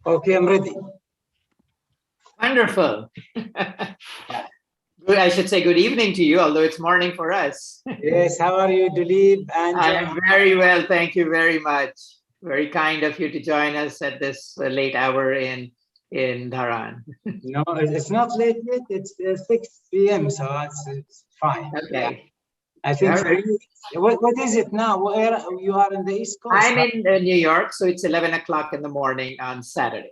Okay, I'm ready. Wonderful. Good, I should say good evening to you, although it's morning for us. Yes, how are you, Dulib? I'm very well, thank you very much. Very kind of you to join us at this late hour in Dharan. No, it's not late yet. It's 6 p.m., so it's fine. Okay. Yeah. I think for you, what is it now? Where you are in the East Coast? I'm in New York, so it's 11 o'clock in the morning on Saturday.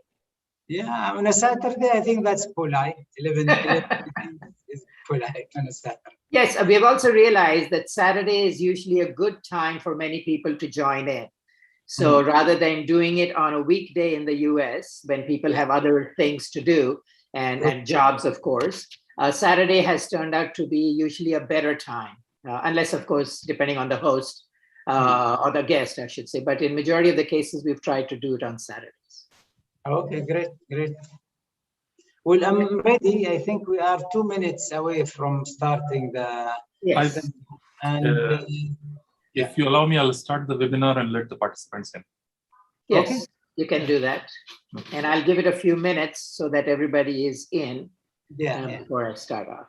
Yeah, on a Saturday, I think that's polite. 11 is polite on a Saturday. Yes, we have also realized that Saturday is usually a good time for many people to join in. So rather than doing it on a weekday in the US, when people have other things to do and jobs, of course, Saturday has turned out to be usually a better time, unless, of course, depending on the host or the guest, I should say. But in majority of the cases, we've tried to do it on Saturdays. Okay, great, great. Well, I'm ready. I think we are 2 minutes away from starting the... Yes. And if you allow me, I'll start the webinar and let the participants in. Yes, okay. You can do that. And I'll give it a few minutes so that everybody is in before I start off.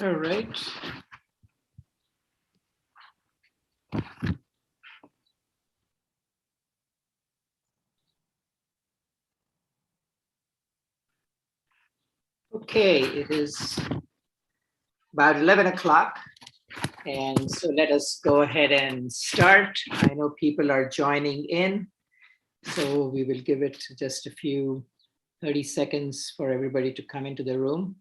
All right. Okay, it is about 11 o'clock. And so let us go ahead and start. I know people are joining in, so we will give it just a few 30 seconds for everybody to come into the room.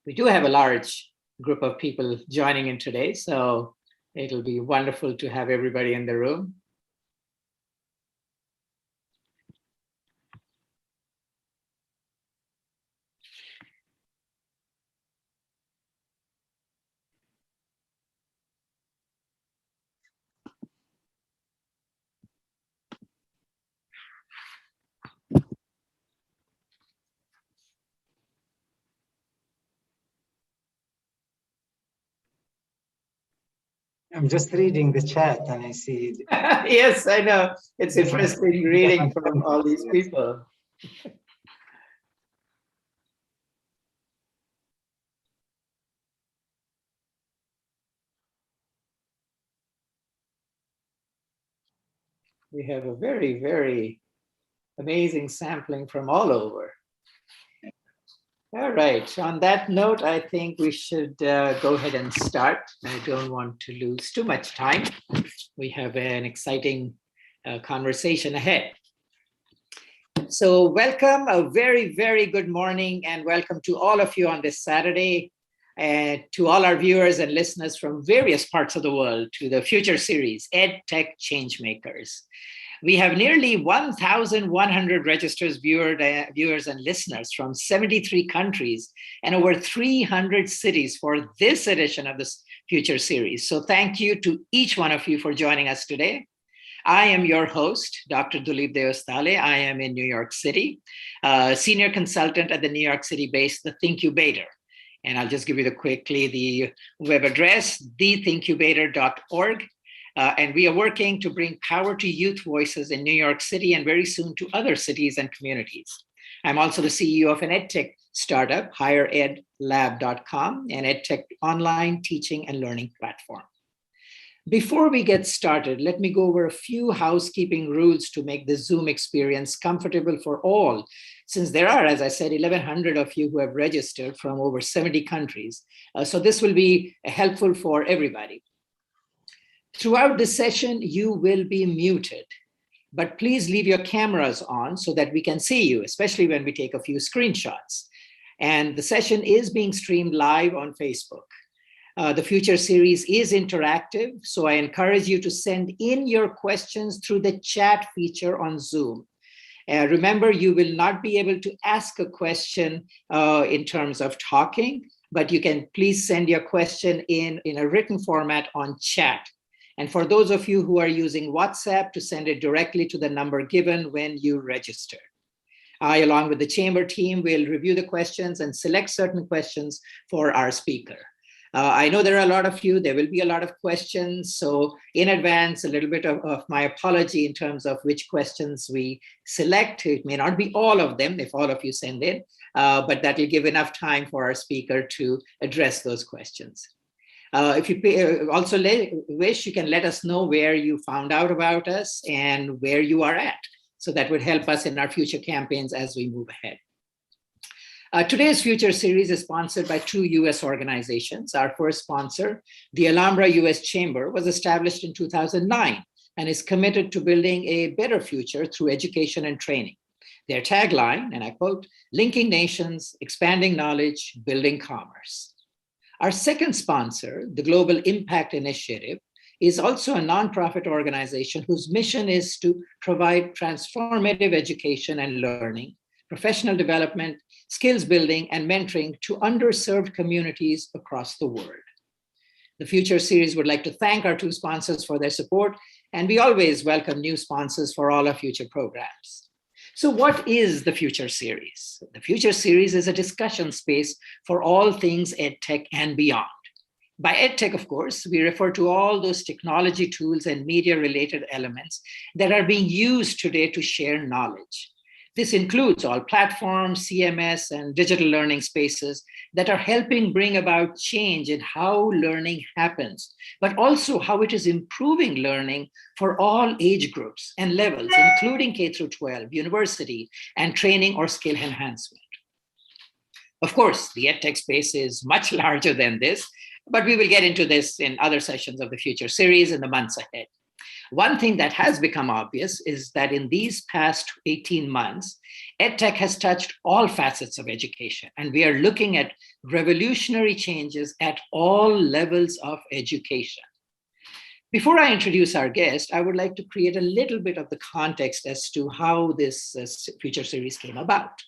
We do have a large group of people joining in today, so it'll be wonderful to have everybody in the room. I'm just reading the chat and I see. Yes, I know. It's interesting reading from all these people. We have a very, very amazing sampling from all over. All right, on that note, I think we should go ahead and start. I don't want to lose too much time. We have an exciting conversation ahead. So welcome, a very, very good morning, and welcome to all of you on this Saturday, and to all our viewers and listeners from various parts of the world to the Future Series, EdTech ChangeMakers. We have nearly 1,100 registered viewers and listeners from 73 countries and over 300 cities for this edition of this Future Series. So thank you to each one of you for joining us today. I am your host, Dr. Dulip Deostale. I am in New York City, senior consultant at the New York City-based The Thinkubator. And I'll just give you quickly the web address, thethinkubator.org. And we are working to bring power to youth voices in New York City and very soon to other cities and communities. I'm also the CEO of an EdTech startup, higheredlab.com, an EdTech online teaching and learning platform. Before we get started, let me go over a few housekeeping rules to make the Zoom experience comfortable for all, since there are, as I said, 1,100 of you who have registered from over 70 countries. So this will be helpful for everybody. Throughout the session, you will be muted, but please leave your cameras on so that we can see you, especially when we take a few screenshots. And the session is being streamed live on Facebook. The Future Series is interactive, so I encourage you to send in your questions through the chat feature on Zoom. Remember, you will not be able to ask a question in terms of talking, but you can please send your question in a written format on chat. And for those of you who are using WhatsApp, to send it directly to the number given when you register. I, along with the Chamber team, will review the questions and select certain questions for our speaker. I know there are a lot of you, there will be a lot of questions. So in advance, a little bit of my apology in terms of which questions we select. It may not be all of them if all of you send in, but that will give enough time for our speaker to address those questions. If you also wish, you can let us know where you found out about us and where you are at. So that would help us in our future campaigns as we move ahead. Today's Future Series is sponsored by two US organizations. Our first sponsor, the Alhambra US Chamber, was established in 2009 and is committed to building a better future through education and training. Their tagline, and I quote, "Linking nations, expanding knowledge, building commerce." Our second sponsor, the Global Impact Initiative, is also a nonprofit organization whose mission is to provide transformative education and learning, professional development, skills building, and mentoring to underserved communities across the world. The Future Series would like to thank our two sponsors for their support, and we always welcome new sponsors for all our future programs. So what is the Future Series? The Future Series is a discussion space for all things EdTech and beyond. By EdTech, of course, we refer to all those technology tools and media-related elements that are being used today to share knowledge. This includes all platforms, CMS, and digital learning spaces that are helping bring about change in how learning happens, but also how it is improving learning for all age groups and levels, including K through 12, university, and training or skill enhancement. Of course, the EdTech space is much larger than this, but we will get into this in other sessions of the Future Series in the months ahead. One thing that has become obvious is that in these past 18 months, EdTech has touched all facets of education, and we are looking at revolutionary changes at all levels of education. Before I introduce our guest, I would like to create a little bit of the context as to how this Future Series came about.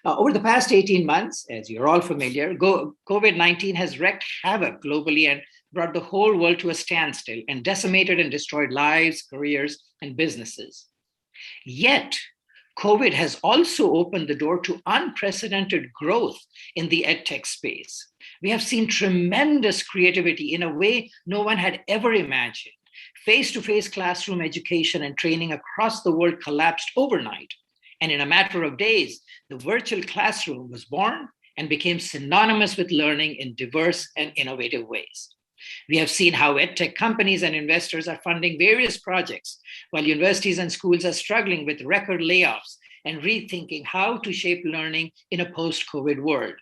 Over the past 18 months, as you're all familiar, COVID-19 has wreaked havoc globally and brought the whole world to a standstill and decimated and destroyed lives, careers, and businesses. Yet, COVID has also opened the door to unprecedented growth in the EdTech space. We have seen tremendous creativity in a way no one had ever imagined. Face-to-face classroom education and training across the world collapsed overnight. And in a matter of days, the virtual classroom was born and became synonymous with learning in diverse and innovative ways. We have seen how EdTech companies and investors are funding various projects, while universities and schools are struggling with record layoffs and rethinking how to shape learning in a post-COVID world.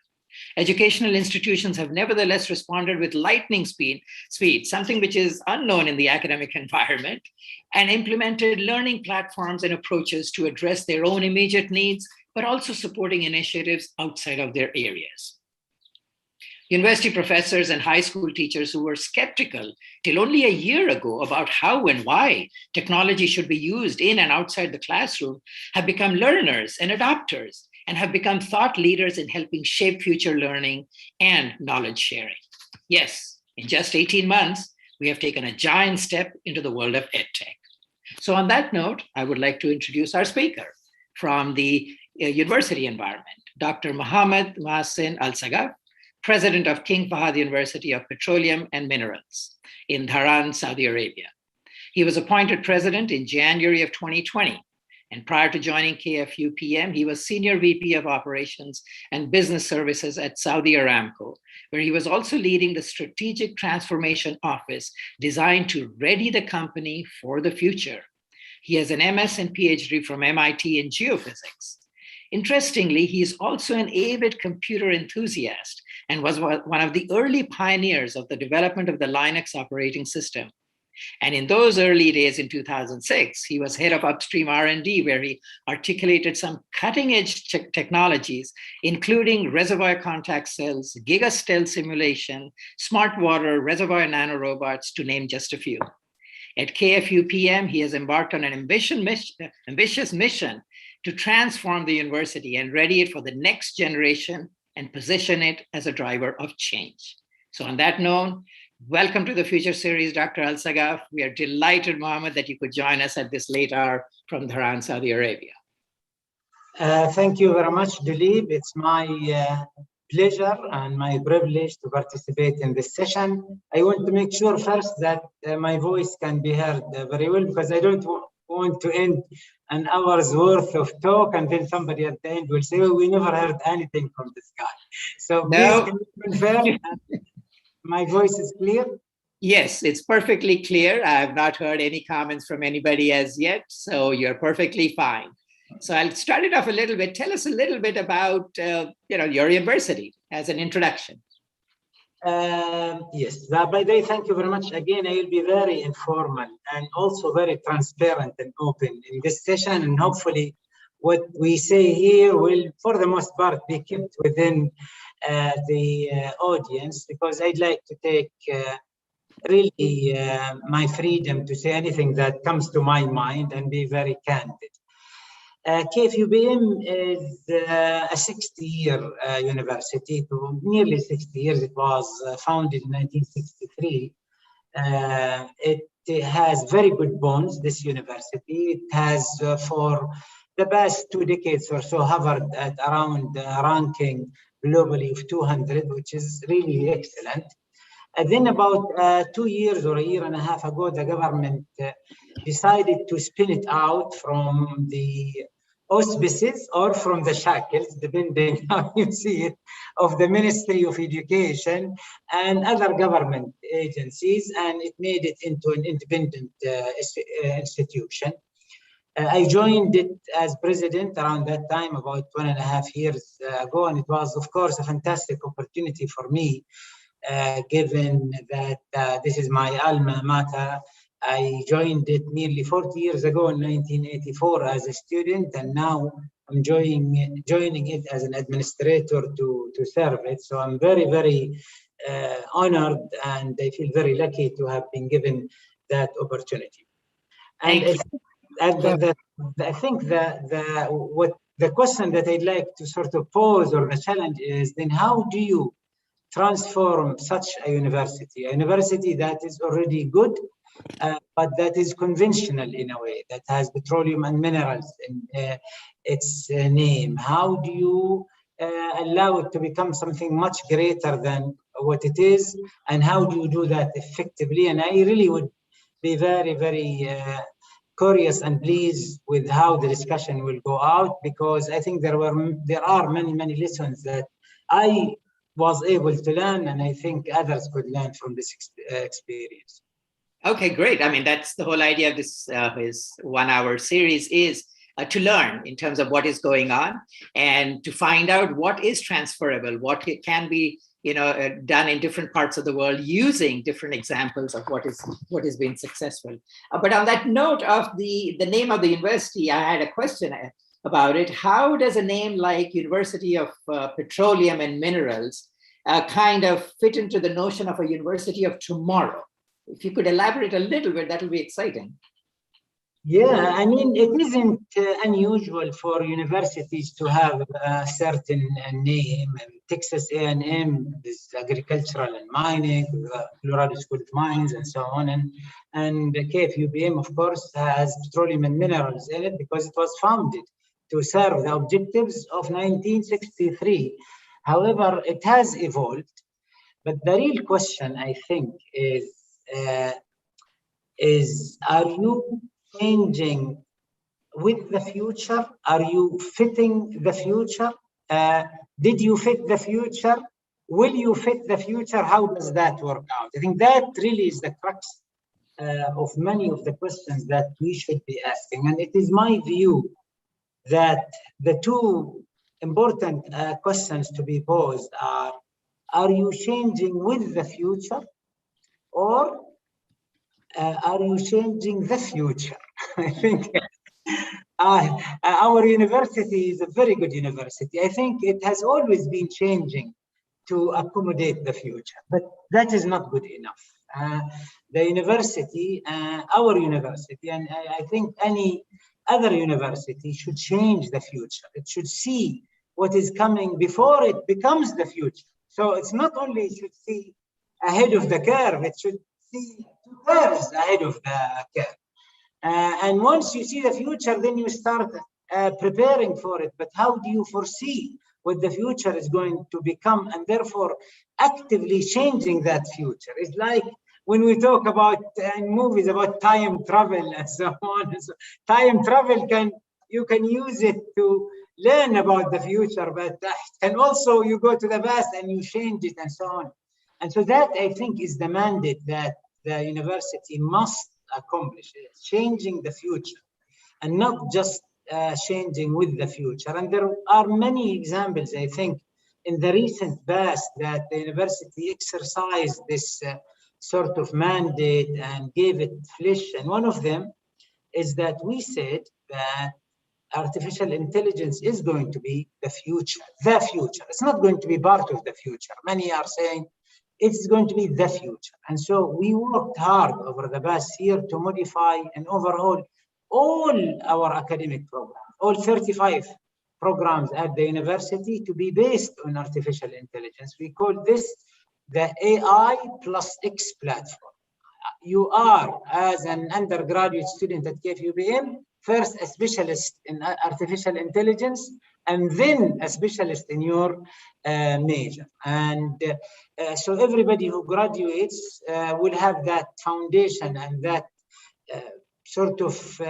Educational institutions have nevertheless responded with lightning speed, something which is unknown in the academic environment, and implemented learning platforms and approaches to address their own immediate needs, but also supporting initiatives outside of their areas. University professors and high school teachers who were skeptical till only a year ago about how and why technology should be used in and outside the classroom have become learners and adopters, and have become thought leaders in helping shape future learning and knowledge sharing. Yes, in just 18 months, we have taken a giant step into the world of EdTech. So on that note, I would like to introduce our speaker from the university environment, Dr. Mohammed Mohsin Al-Sagaf, President of King Fahd University of Petroleum and Minerals in Dhahran, Saudi Arabia. He was appointed president in January of 2020. And prior to joining KFU PM, he was Senior VP of Operations and Business Services at Saudi Aramco, where he was also leading the Strategic Transformation Office designed to ready the company for the future. He has an MS and PhD from MIT in geophysics. Interestingly, he is also an avid computer enthusiast and was one of the early pioneers of the development of the Linux operating system. And in those early days in 2006, he was head of upstream R&D, where he articulated some cutting-edge technologies, including reservoir contact cells, gigastealth simulation, smart water, reservoir nanorobots, to name just a few. At KFU PM, he has embarked on an ambitious mission to transform the university and ready it for the next generation and position it as a driver of change. So on that note, welcome to the Future Series, Dr. Al-Sagaf. We are delighted, Mohammed, that you could join us at this late hour from Dhahran, Saudi Arabia. Thank you very much, Dilip. It's my pleasure and my privilege to participate in this session. I want to make sure first that my voice can be heard very well, because I don't want to end an hour's worth of talk and then somebody at the end will say, oh, we never heard anything from this guy. So please, can you confirm my voice is clear? Yes, it's perfectly clear. I have not heard any comments from anybody as yet, so you're perfectly fine. So I'll start it off a little bit. Tell us a little bit about your university as an introduction. Yes, by the way, thank you very much. Again, I will be very informal and also very transparent and open in this session. And hopefully what we say here will, for the most part, be kept within the audience, because I'd like to take really my freedom to say anything that comes to my mind and be very candid. KFUBM is a 60-year university, nearly 60 years. It was founded in 1963. It has very good bones, this university. It has, for the past 2 decades or so, hovered at around ranking globally of 200, which is really excellent. And then about 2 years or a year and a half ago, the government decided to spin it out from the auspices or from the shackles, depending how you see it, of the Ministry of Education and other government agencies, and it made it into an independent institution. I joined it as president around that time, about 1.5 years ago, and it was, of course, a fantastic opportunity for me, given that this is my alma mater. I joined it nearly 40 years ago in 1984 as a student, and now I'm joining it as an administrator to serve it. So I'm very, very honored, and I feel very lucky to have been given that opportunity. And I think the question that I'd like to sort of pose, or the challenge, is then how do you transform such a university that is already good, but that is conventional in a way, that has petroleum and minerals in its name? How do you allow it to become something much greater than what it is, and how do you do that effectively? And I really would be very, very curious and pleased with how the discussion will go out, because I think there are many, many lessons that I was able to learn, and I think others could learn from this experience. Okay, great. I mean, that's the whole idea of this his 1 hour series is to learn in terms of what is going on and to find out what is transferable, what can be done in different parts of the world using different examples of what is being successful. But on that note of the name of the university, I had a question about it. How does a name like University of Petroleum and Minerals kind of fit into the notion of a university of tomorrow? If you could elaborate a little bit, that will be exciting. Yeah, I mean, it isn't unusual for universities to have a certain name. Texas A&M is agricultural and mining, Colorado School of Mines, and so on. And KFUBM, of course, has petroleum and minerals in it because it was founded to serve the objectives of 1963. However, it has evolved. But the real question, I think, is are you changing with the future? Are you fitting the future? Did you fit the future? Will you fit the future? How does that work out? I think that really is the crux of many of the questions that we should be asking. And it is my view that the two important questions to be posed are you changing with the future, or are you changing the future? I think our university is a very good university. I think it has always been changing to accommodate the future, but that is not good enough. The university, our university, and I think any other university should change the future. It should see what is coming before it becomes the future. So it's not only it should see ahead of the curve, it should see 2 curves ahead of the curve. And once you see the future, then you start preparing for it. But how do you foresee what the future is going to become, and therefore actively changing that future? It's like when we talk about in movies about time travel and so on. So time travel you can use it to learn about the future, but can also you go to the past and you change it and so on. And so that, I think, is the mandate that the university must accomplish, changing the future and not just changing with the future. And there are many examples, I think, in the recent past that the university exercised this sort of mandate and gave it flesh. And one of them is that we said that artificial intelligence is going to be the future. The future. It's not going to be part of the future. Many are saying it's going to be the future. And so we worked hard over the past year to modify and overhaul all our academic programs, all 35 programs at the university to be based on artificial intelligence. We call this the AI plus X platform. You are, as an undergraduate student at KFUBM, first a specialist in artificial intelligence, and then a specialist in your major. And so everybody who graduates will have that foundation and that sort of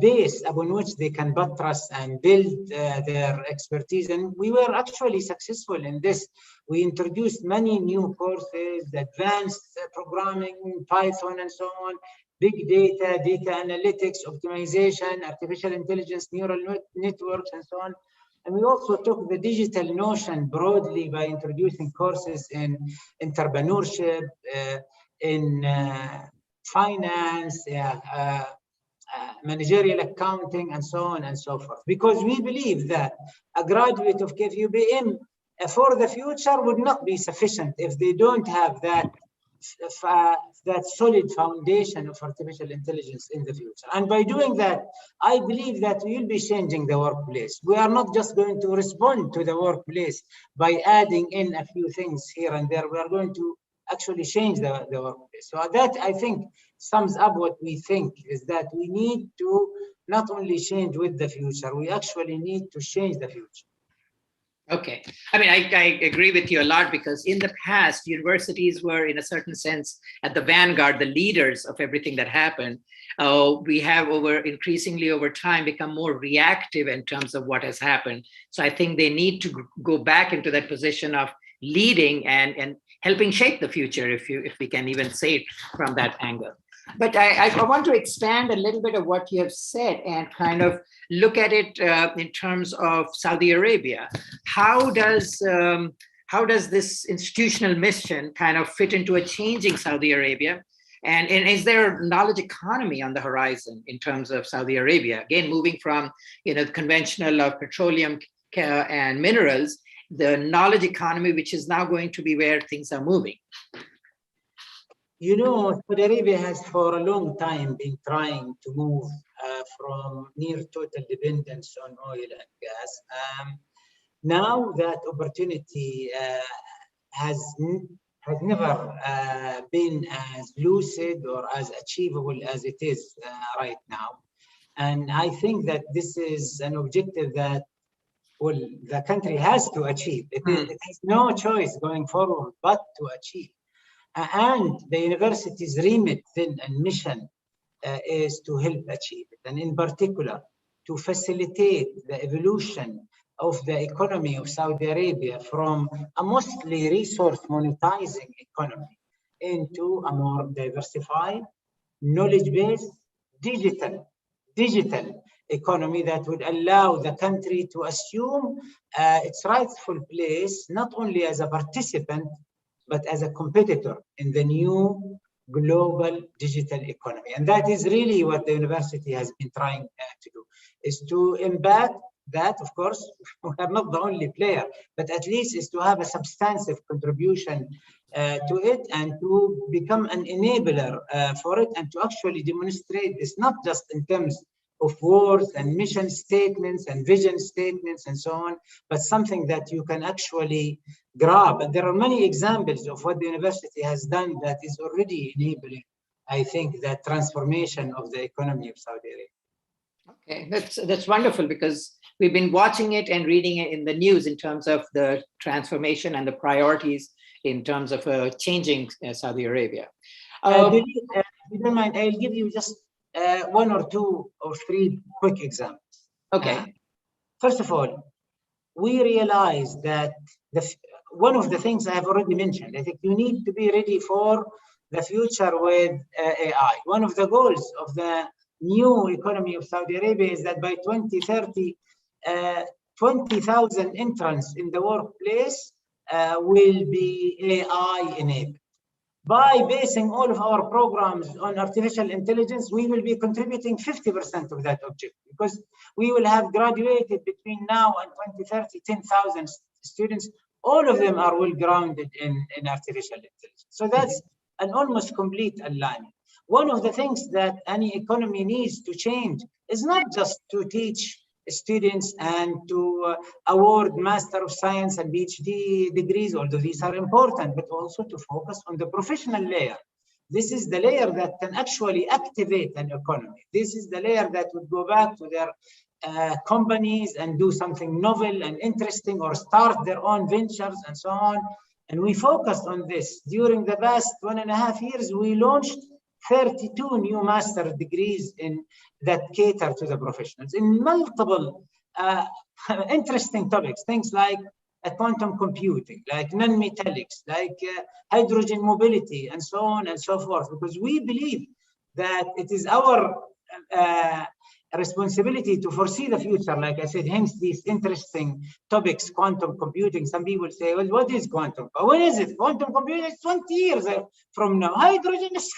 base upon which they can buttress and build their expertise. And we were actually successful in this. We introduced many new courses, advanced programming, Python, and so on, big data, data analytics, optimization, artificial intelligence, neural networks, and so on. And we also took the digital notion broadly by introducing courses in entrepreneurship, in finance, managerial accounting, and so on and so forth. Because we believe that a graduate of KFUBM for the future would not be sufficient if they don't have that solid foundation of artificial intelligence in the future. And by doing that, I believe that we will be changing the workplace. We are not just going to respond to the workplace by adding in a few things here and there. We are going to actually change the workplace. So that, I think, sums up what we think is that we need to not only change with the future, we actually need to change the future. Okay. I mean, I agree with you a lot, because in the past, universities were, in a certain sense, at the vanguard, the leaders of everything that happened. We have increasingly over time become more reactive in terms of what has happened. So I think they need to go back into that position of leading and helping shape the future, if we can even say it from that angle. But I want to expand a little bit of what you have said and kind of look at it in terms of Saudi Arabia. How does this institutional mission kind of fit into a changing Saudi Arabia? And is there a knowledge economy on the horizon in terms of Saudi Arabia? Again, moving from the conventional petroleum and minerals, the knowledge economy, which is now going to be where things are moving. Saudi Arabia has for a long time been trying to move from near total dependence on oil and gas. Now that opportunity has never been as lucid or as achievable as it is right now. And I think that this is an objective that, well, the country has to achieve. It has no choice going forward but to achieve. And the university's remit then and mission is to help achieve it. And in particular, to facilitate the evolution of the economy of Saudi Arabia from a mostly resource monetizing economy into a more diversified, knowledge-based, digital economy that would allow the country to assume its rightful place, not only as a participant, but as a competitor in the new global digital economy. And that is really what the university has been trying to do, is to embed that. Of course, we are not the only player, but at least is to have a substantive contribution to it and to become an enabler for it, and to actually demonstrate this, not just in terms of words and mission statements and vision statements and so on, but something that you can actually grab. And there are many examples of what the university has done that is already enabling, I think, that transformation of the economy of Saudi Arabia. Okay, that's wonderful, because we've been watching it and reading it in the news in terms of the transformation and the priorities in terms of changing Saudi Arabia. If you don't mind, I'll give you just one or two or three quick examples. Okay. First of all, we realize that one of the things I have already mentioned, I think you need to be ready for the future with AI. One of the goals of the new economy of Saudi Arabia is that by 2030, 20,000 entrants in the workplace will be AI enabled. By basing all of our programs on artificial intelligence, we will be contributing 50% of that objective, because we will have graduated between now and 2030, 10,000 students. All of them are well grounded in artificial intelligence. So that's an almost complete alignment. One of the things that any economy needs to change is not just to teach students and to award Master of Science and PhD degrees, although these are important, but also to focus on the professional layer. This is the layer that can actually activate an economy. This is the layer that would go back to their companies and do something novel and interesting, or start their own ventures and so on. And we focused on this. During the past 1.5 years, we launched 32 new master degrees that cater to the professionals in multiple interesting topics, things like quantum computing, like non-metallics, like hydrogen mobility, and so on and so forth, because we believe that it is our responsibility to foresee the future, like I said, hence these interesting topics, quantum computing. Some people say, well, what is quantum? When is it? Quantum computing is 20 years from now. Hydrogen is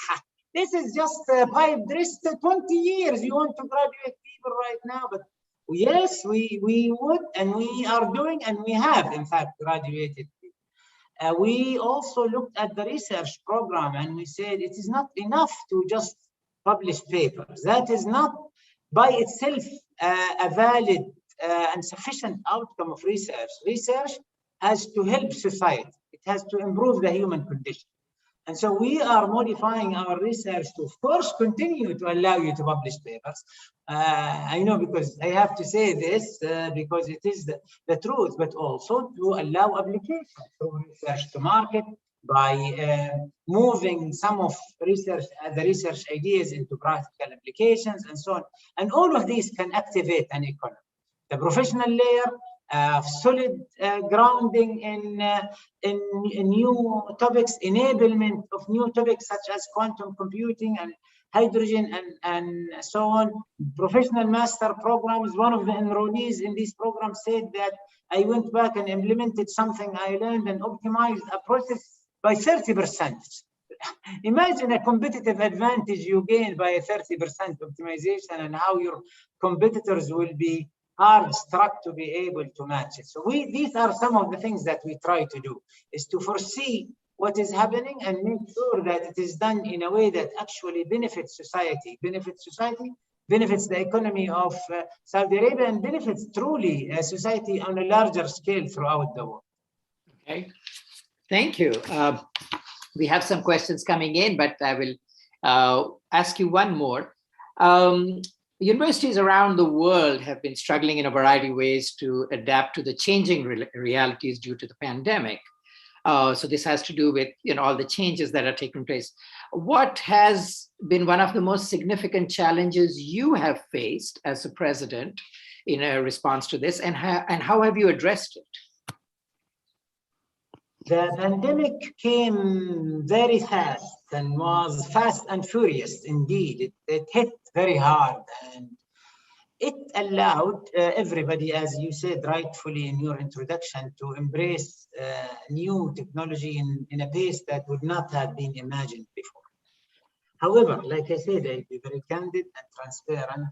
this is just a pipe dream, 20 years. You want to graduate people right now, but yes, we would, and we are doing, and we have, in fact, graduated people. We also looked at the research program, and we said it is not enough to just publish papers. That is not by itself a valid and sufficient outcome of research. Research has to help society. It has to improve the human condition. And so we are modifying our research to, of course, continue to allow you to publish papers. I know, because I have to say this because it is the truth, but also to allow application through research to market by moving some of the research ideas into practical applications and so on. And all of these can activate an economy. The professional layer, solid grounding in new topics, enablement of new topics such as quantum computing and hydrogen and so on. Professional master programs, one of the enrollees in these programs said that I went back and implemented something I learned and optimized a process by 30%. Imagine a competitive advantage you gain by a 30% optimization, and how your competitors will be hard struck to be able to match it. So these are some of the things that we try to do, is to foresee what is happening and make sure that it is done in a way that actually benefits society, benefits the economy of Saudi Arabia, and benefits truly society on a larger scale throughout the world. Okay, thank you. We have some questions coming in, but I will ask you one more. Universities around the world have been struggling in a variety of ways to adapt to the changing realities due to the pandemic. So this has to do with all the changes that are taking place. What has been one of the most significant challenges you have faced as a president in a response to this, and how have you addressed it? The pandemic came very fast and was fast and furious indeed. It hit very hard, and it allowed everybody, as you said rightfully in your introduction, to embrace new technology in a pace that would not have been imagined before. However, like I said, I'll be very candid and transparent.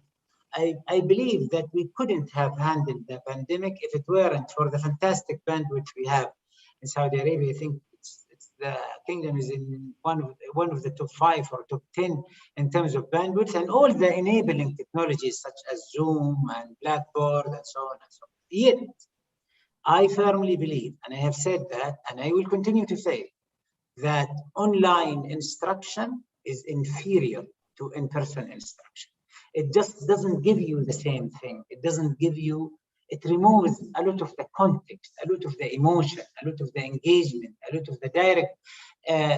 I believe that we couldn't have handled the pandemic if it weren't for the fantastic bandwidth we have in Saudi Arabia. I think the kingdom is in one of the top 5 or top 10 in terms of bandwidth, and all the enabling technologies such as Zoom and Blackboard and so on and so on. Yet, I firmly believe, and I have said that, and I will continue to say, that online instruction is inferior to in-person instruction. It just doesn't give you the same thing. It removes a lot of the context, a lot of the emotion, a lot of the engagement, a lot of the direct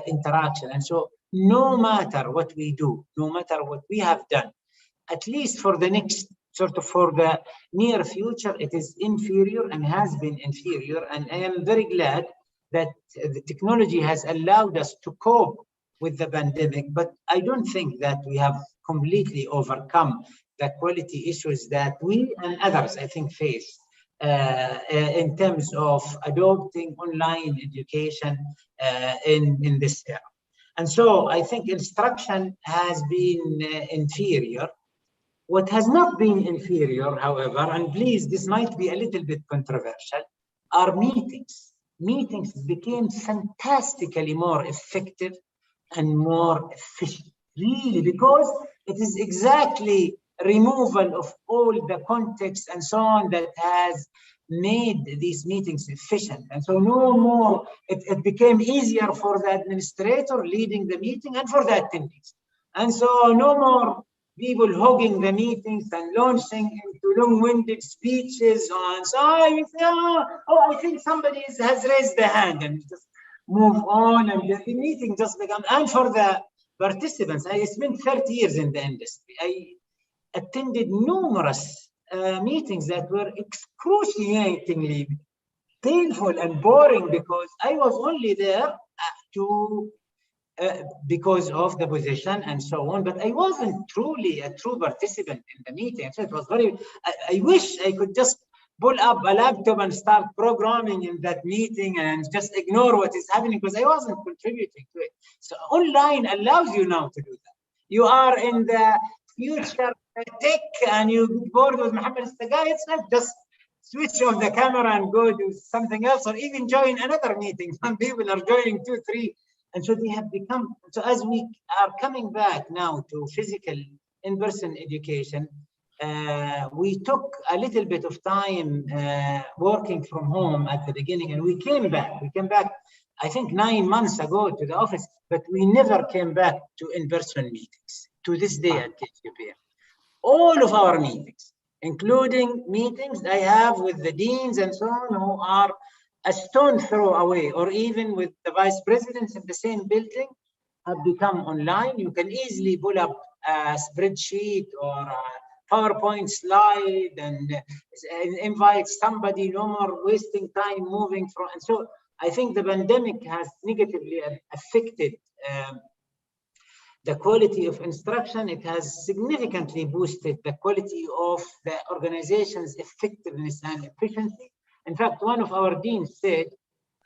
interaction. And so no matter what we do, no matter what we have done, at least for the next for the near future, it is inferior and has been inferior. And I am very glad that the technology has allowed us to cope with the pandemic, but I don't think that we have completely overcome the quality issues that we and others, I think, face in terms of adopting online education in this era. And so I think instruction has been inferior. What has not been inferior, however, and please, this might be a little bit controversial, are meetings. Meetings became fantastically more effective and more efficient, really, because it is exactly removal of all the context and so on that has made these meetings efficient. And so no more, it became easier for the administrator leading the meeting and for the attendees. And so no more people hogging the meetings and launching into long-winded speeches and so on. I think somebody has raised the hand, and just move on, and the meeting just becomes. And for the participants, I spent 30 years in the industry. I attended numerous meetings that were excruciatingly painful and boring because I was only there because of the position and so on, but I wasn't truly a true participant in the meeting. So it was I wish I could just pull up a laptop and start programming in that meeting and just ignore what is happening because I wasn't contributing to it. So online allows you now to do that. You are in the future tech and you get bored with Muhammad Istagai. It's not just switch off the camera and go do something else, or even join another meeting. Some people are joining 2, 3. And so they have become, so as we are coming back now to physical in-person education, we took a little bit of time working from home at the beginning, and we came back, I think 9 months ago to the office, but we never came back to in-person meetings to this day at KQP. All of our meetings, including meetings I have with the deans and so on, who are a stone throw away, or even with the vice presidents in the same building, have become online. You can easily pull up a spreadsheet or PowerPoint slide and invite somebody, no more wasting time moving from. And so I think the pandemic has negatively affected the quality of instruction. It has significantly boosted the quality of the organization's effectiveness and efficiency. In fact, one of our deans said,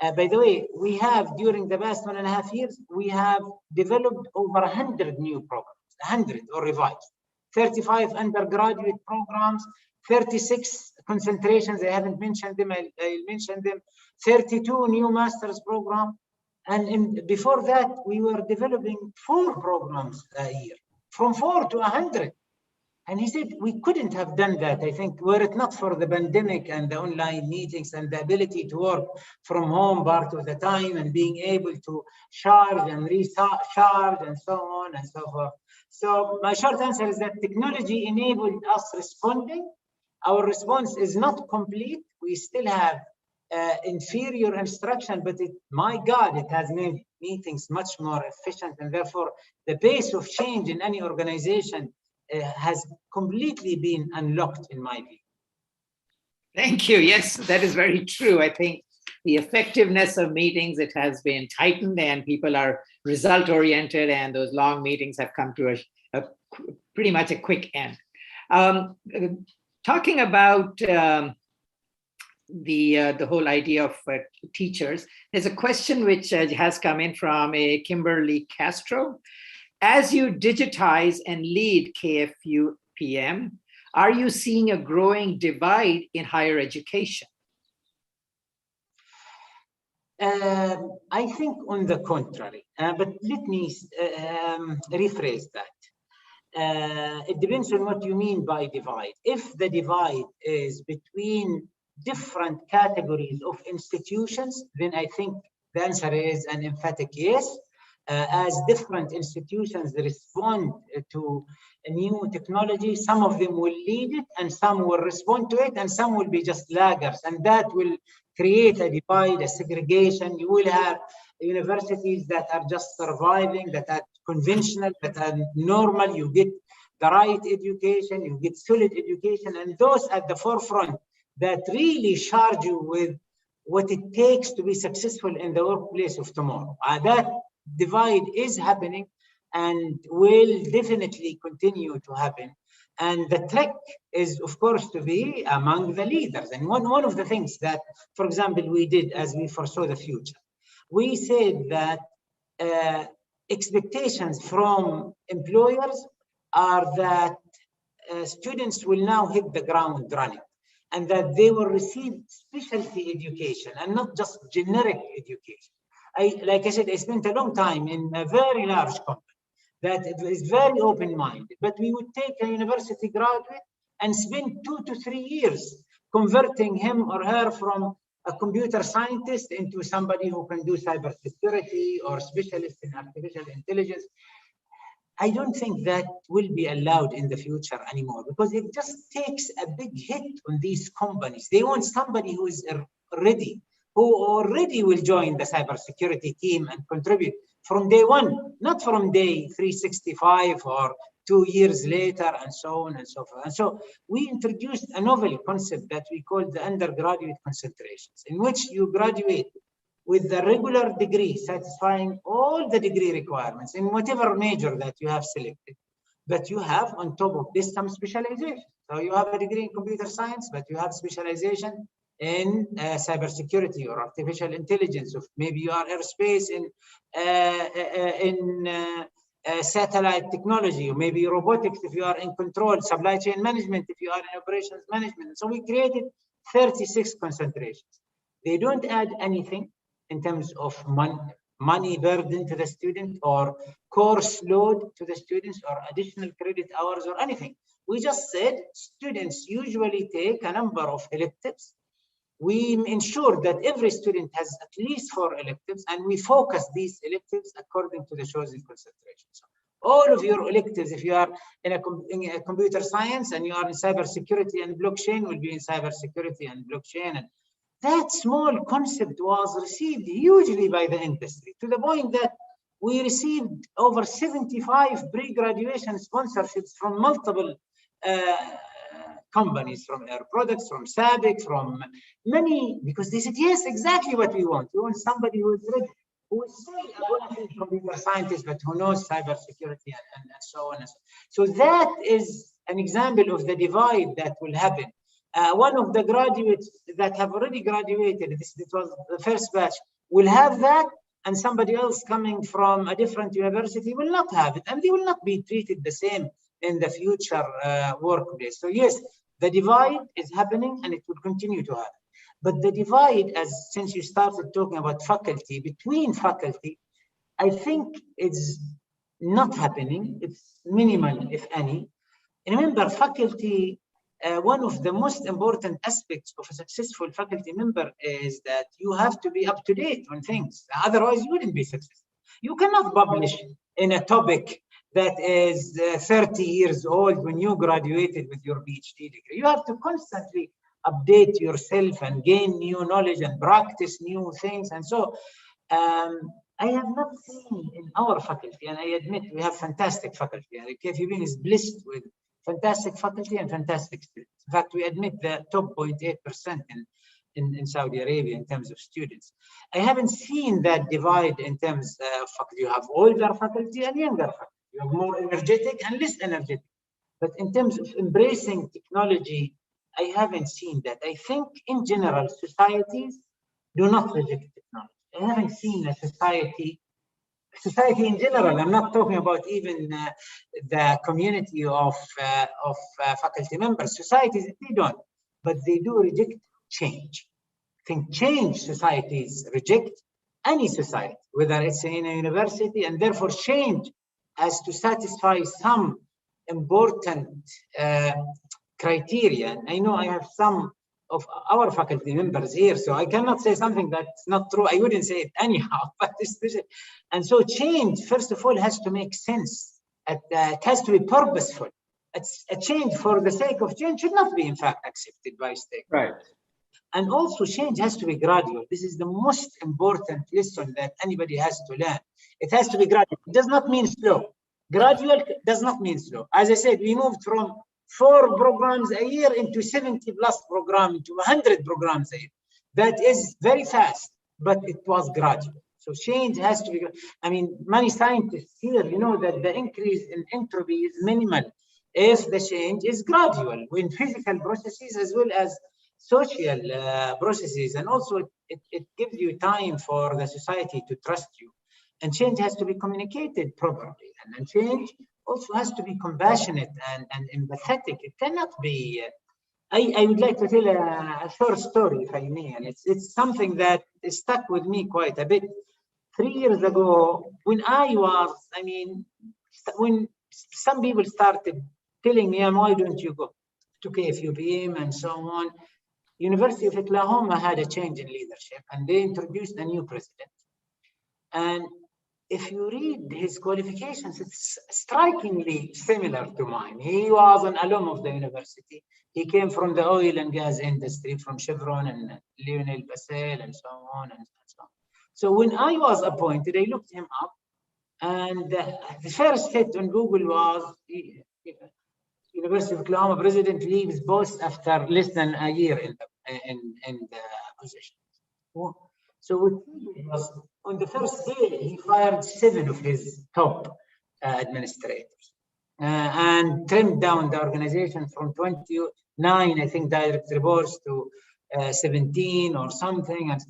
by the way, we have, during the past 1.5 years, we have developed over 100 new programs, 100 or revised, 35 undergraduate programs, 36 concentrations, I haven't mentioned them, I'll mention them, 32 new master's programs. And before that, we were developing 4 programs a year, from 4 to 100. And he said, we couldn't have done that, I think, were it not for the pandemic and the online meetings and the ability to work from home part of the time and being able to charge and recharge and so on and so forth. So my short answer is that technology enabled us responding. Our response is not complete. We still have inferior instruction, but my God, it has made meetings much more efficient, and therefore the pace of change in any organization has completely been unlocked, in my view. Thank you. Yes, that is very true. I think the effectiveness of meetings, it has been tightened, and people are result-oriented, and those long meetings have come to a pretty much a quick end. Talking about the whole idea of teachers, there's a question which has come in from a Kimberly Castro. As you digitize and lead KFU PM, are you seeing a growing divide in higher education? I think on the contrary, but let me rephrase that. It depends on what you mean by divide. If the divide is between different categories of institutions, then I think the answer is an emphatic yes. As different institutions respond to a new technology, some of them will lead it and some will respond to it and some will be just laggards, and that will create a divide, a segregation. You will have universities that are just surviving, that are conventional, that are normal. You get the right education, you get solid education, and those at the forefront that really charge you with what it takes to be successful in the workplace of tomorrow. That divide is happening and will definitely continue to happen. And the trick is, of course, to be among the leaders. And one of the things that, for example, we did as we foresaw the future, we said that expectations from employers are that students will now hit the ground running, and that they will receive specialty education and not just generic education. Like I said, I spent a long time in a very large company that is very open-minded, but we would take a university graduate and spend 2 to 3 years converting him or her from a computer scientist into somebody who can do cybersecurity or specialist in artificial intelligence. I don't think that will be allowed in the future anymore, because it just takes a big hit on these companies. They want somebody who is ready, who already will join the cybersecurity team and contribute from day one, not from day 365 or 2 years later, and so on and so forth. And so we introduced a novel concept that we call the undergraduate concentrations, in which you graduate with the regular degree, satisfying all the degree requirements in whatever major that you have selected. But you have on top of this some specialization. So you have a degree in computer science, but you have specialization in cybersecurity or artificial intelligence, or maybe you are aerospace in satellite technology, or maybe robotics if you are in control, supply chain management if you are in operations management. So we created 36 concentrations. They don't add anything in terms of money burden to the student or course load to the students or additional credit hours or anything. We just said students usually take a number of electives. We ensure that every student has at least 4 electives, and we focus these electives according to the chosen concentration. So all of your electives, if you are in a computer science and you are in cybersecurity and blockchain, will be in cybersecurity and blockchain. And that small concept was received hugely by the industry, to the point that we received over 75 pre-graduation sponsorships from multiple companies, from Air Products, from SABIC, from many, because they said, yes, exactly what we want. We want somebody who is ready, who is still a bona fide computer scientist, but who knows cybersecurity and so on and so on. So that is an example of the divide that will happen. One of the graduates that have already graduated, this was the first batch, will have that, and somebody else coming from a different university will not have it, and they will not be treated the same in the future workplace. So yes, the divide is happening and it will continue to happen. But the divide, since you started talking about faculty, between faculty, I think it's not happening. It's minimal, if any. And remember, faculty, one of the most important aspects of a successful faculty member is that you have to be up to date on things. Otherwise, you wouldn't be successful. You cannot publish in a topic that is 30 years old when you graduated with your PhD degree. You have to constantly update yourself and gain new knowledge and practice new things. And so I have not seen in our faculty, and I admit we have fantastic faculty, and KFUB is blessed with fantastic faculty and fantastic students. In fact, we admit the top 0.8% in Saudi Arabia in terms of students. I haven't seen that divide in terms of faculty. You have older faculty and younger faculty. You have more energetic and less energetic. But in terms of embracing technology, I haven't seen that. I think in general, societies do not reject technology. I haven't seen a society in general, I'm not talking about even the community of faculty members, societies, they don't, but they do reject change. I think change societies reject, any society, whether it's in a university, and therefore change has to satisfy some important criteria. I know I have some of our faculty members here, so I cannot say something that's not true. I wouldn't say it anyhow, but especially, and so change, first of all, has to make sense. It has to be purposeful. It's a change for the sake of change should not be, in fact, accepted by stakeholders. Right. And also, change has to be gradual. This is the most important lesson that anybody has to learn. It has to be gradual. It does not mean slow. Gradual does not mean slow. As I said, we moved from 4 programs a year into 70 plus programs, into 100 programs a year. That is very fast, but it was gradual. So change has to be, I mean, many scientists here, you know that the increase in entropy is minimal if the change is gradual in physical processes as well as social processes. And also it gives you time for the society to trust you. And change has to be communicated properly. And change also has to be compassionate and empathetic. It cannot be. I would like to tell a short story, if I may, and it's something that stuck with me quite a bit. 3 years ago, when when some people started telling me, why don't you go to KFUB and so on, University of Oklahoma had a change in leadership, and they introduced a new president. And if you read his qualifications, it's strikingly similar to mine. He was an alum of the university. He came from the oil and gas industry, from Chevron and Lionel Bassel and so on and so on. So when I was appointed, I looked him up, and the first hit on Google was University of Oklahoma president leaves post after less than a year in the position. So what he did was, on the first day, he fired 7 of his top administrators and trimmed down the organization from 29, I think, direct reports to 17 or something. And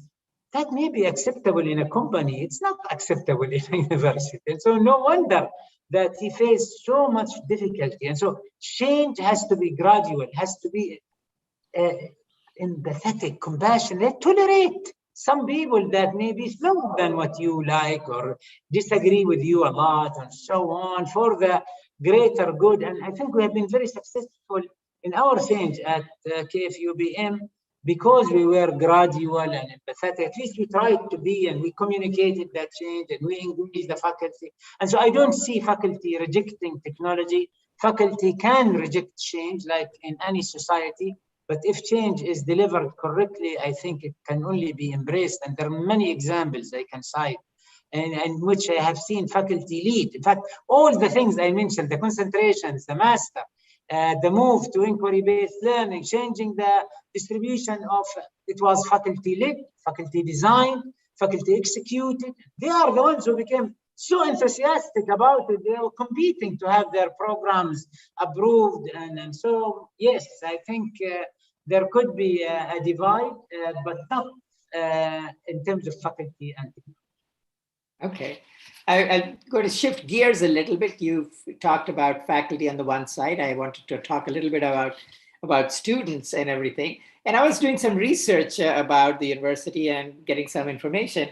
that may be acceptable in a company. It's not acceptable in a university. And so no wonder that he faced so much difficulty. And so change has to be gradual, has to be empathetic, compassionate, tolerate some people that may be slower than what you like or disagree with you a lot and so on for the greater good. And I think we have been very successful in our change at KFUBM because we were gradual and empathetic. At least we tried to be, and we communicated that change and we engaged the faculty. And so I don't see faculty rejecting technology. Faculty can reject change like in any society. But if change is delivered correctly, I think it can only be embraced. And there are many examples I can cite and which I have seen faculty lead. In fact, all the things I mentioned, the concentrations, the master, the move to inquiry-based learning, changing the distribution of, it was faculty-led, faculty designed, faculty executed. They are the ones who became so enthusiastic about it. They were competing to have their programs approved. And so, yes, I think there could be a divide, but not in terms of faculty and technology. Okay. I'm going to shift gears a little bit. You've talked about faculty on the one side. I wanted to talk a little bit about students and everything. And I was doing some research about the university and getting some information.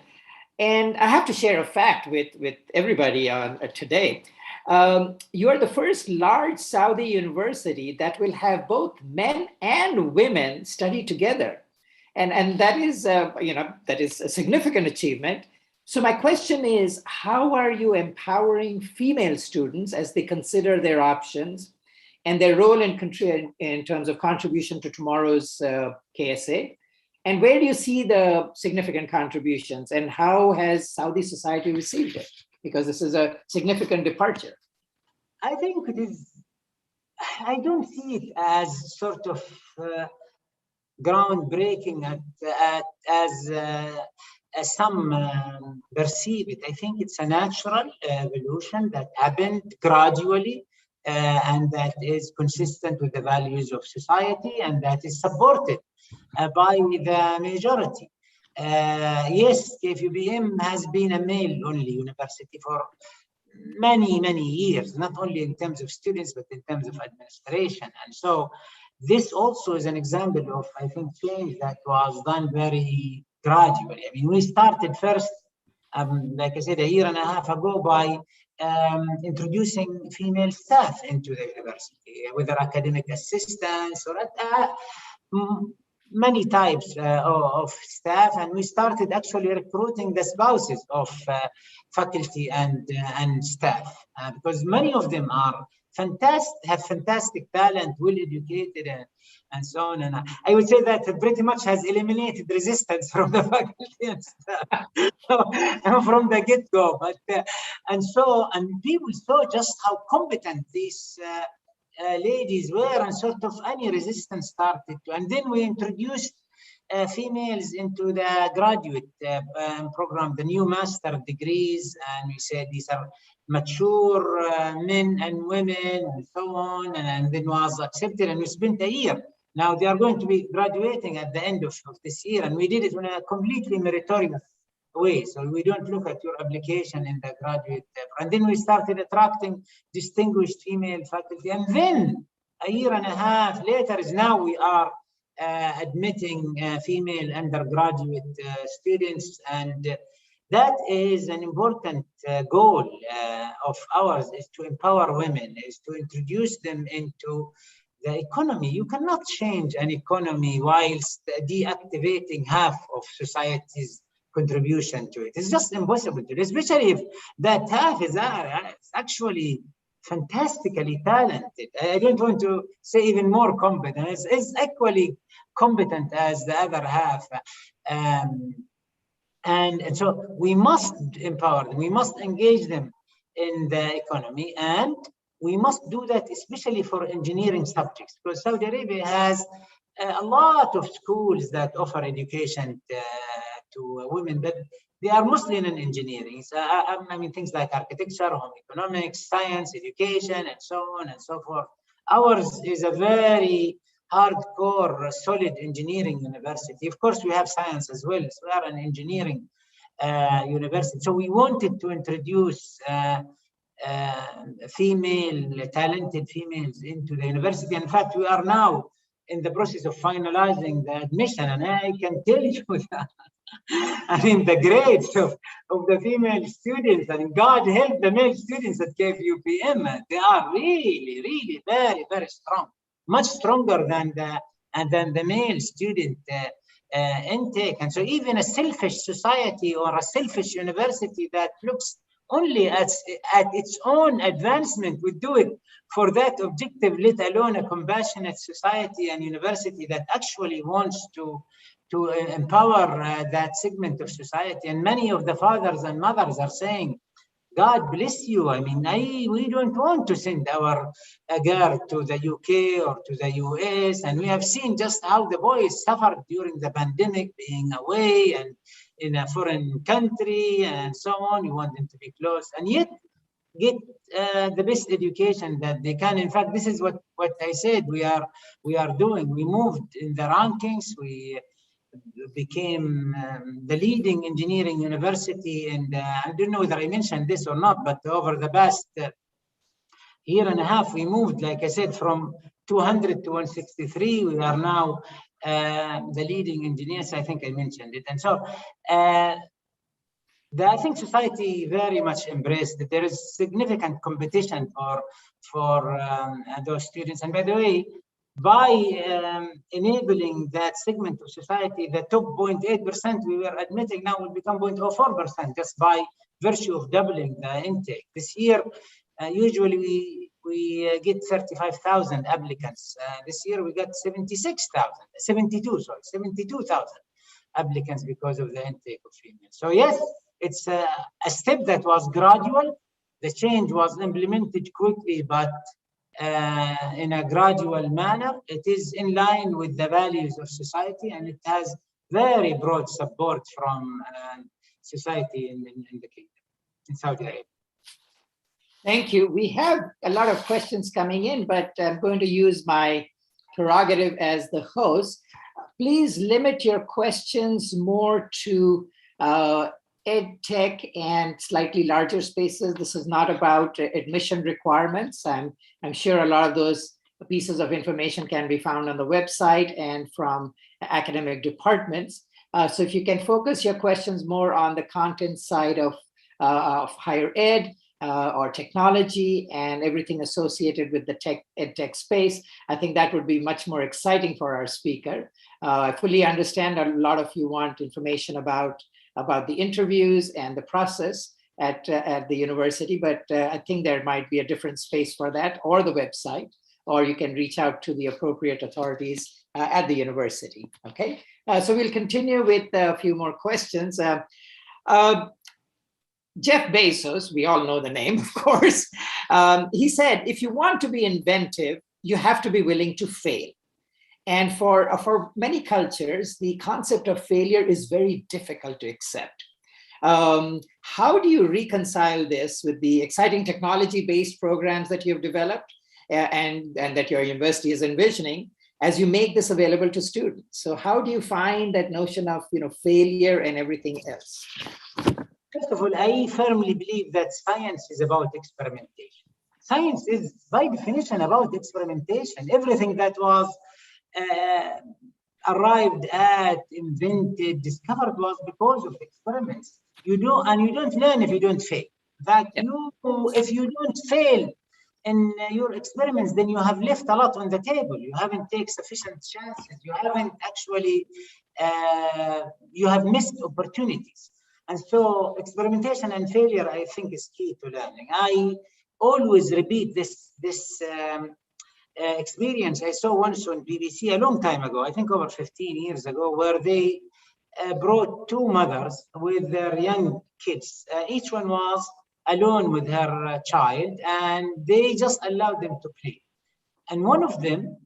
And I have to share a fact with everybody on today. You are the first large Saudi university that will have both men and women study together. And that is, that is a significant achievement. So my question is, how are you empowering female students as they consider their options and their role in terms of contribution to tomorrow's KSA? And where do you see the significant contributions, and how has Saudi society received it? Because this is a significant departure. I think it is, I don't see it as sort of groundbreaking as some perceive it. I think it's a natural evolution that happened gradually and that is consistent with the values of society and that is supported by the majority. Yes, KFUPM has been a male-only university for many years, not only in terms of students, but in terms of administration. And so this also is an example of, I think, change that was done very gradually. I mean, we started first, like I said, a year and a half ago by introducing female staff into the university, whether academic assistants or many types of staff, and we started actually recruiting the spouses of faculty and staff because many of them are fantastic, have fantastic talent, well educated, and so on. And I would say that pretty much has eliminated resistance from the faculty and staff from the get-go. But and people saw just how competent these ladies were, and sort of any resistance started to. And then we introduced females into the graduate program, the new master degrees, and we said these are mature men and women and so on, and then was accepted, and we spent a year. Now they are going to be graduating at the end of this year, and we did it in a completely meritorious way. So we don't look at your application in the graduate. And then we started attracting distinguished female faculty. And then a year and a half later is now we are admitting female undergraduate students. And that is an important goal of ours, is to empower women, is to introduce them into the economy. You cannot change an economy whilst deactivating half of society's contribution to it. It's just impossible to do, especially if that half is actually fantastically talented. I don't want to say even more competent. It's equally competent as the other half. And so we must empower them. We must engage them in the economy, and we must do that especially for engineering subjects, because Saudi Arabia has a lot of schools that offer education to women, but they are mostly in engineering. So, I mean, things like architecture, home economics, science, education, and so on and so forth. Ours is a very hardcore, solid engineering university. Of course, we have science as well. So we are an engineering university. So we wanted to introduce talented females into the university. In fact, we are now in the process of finalizing the admission, and I can tell you that I mean the grades of the female students, and God help the male students at KFUPM, they are really very strong, much stronger than the male student intake. And so even a selfish society or a selfish university that looks only at its own advancement would do it for that objective, let alone a compassionate society and university that actually wants to empower that segment of society. And many of the fathers and mothers are saying God bless you. I mean, we don't want to send our girl to the UK or to the US. And we have seen just how the boys suffered during the pandemic, being away and in a foreign country and so on. You want them to be close and yet get the best education that they can. In fact, this is what I said we are doing. We moved in the rankings. We became the leading engineering university, and I don't know whether I mentioned this or not, but over the past year and a half, we moved, like I said, from 200 to 163. We are now the leading engineers. I think I mentioned it. And so I think society very much embraced that there is significant competition for those students. And by the way, by enabling that segment of society, the top 0.8% we were admitting now will become 0.04% just by virtue of doubling the intake. This year, usually we get 35,000 applicants. This year we got 72,000 applicants because of the intake of females. So yes, it's a step that was gradual. The change was implemented quickly, but in a gradual manner. It is in line with the values of society, and it has very broad support from society in the kingdom, in Saudi Arabia. Thank you. We have a lot of questions coming in, but I'm going to use my prerogative as the host. Please limit your questions more to EdTech and slightly larger spaces. This is not about admission requirements. I'm sure a lot of those pieces of information can be found on the website and from academic departments. So if you can focus your questions more on the content side of higher ed or technology and everything associated with the EdTech space, I think that would be much more exciting for our speaker. I fully understand a lot of you want information about the interviews and the process at the university, but I think there might be a different space for that, or the website, or you can reach out to the appropriate authorities at the university, okay? So we'll continue with a few more questions. Jeff Bezos, we all know the name, of course, he said, if you want to be inventive, you have to be willing to fail. And for many cultures, the concept of failure is very difficult to accept. How do you reconcile this with the exciting technology-based programs that you've developed and that your university is envisioning as you make this available to students? So how do you find that notion of failure and everything else? First of all, I firmly believe that science is about experimentation. Science is by definition about experimentation. Everything that was arrived at, invented, discovered was because of experiments. You don't learn if you don't fail. If you don't fail in your experiments, then you have left a lot on the table. You haven't taken sufficient chances. You haven't actually, you have missed opportunities. And so experimentation and failure, I think, is key to learning. I always repeat this experience I saw once on BBC a long time ago, I think over 15 years ago, where they brought two mothers with their young kids. Each one was alone with her child, and they just allowed them to play. And one of them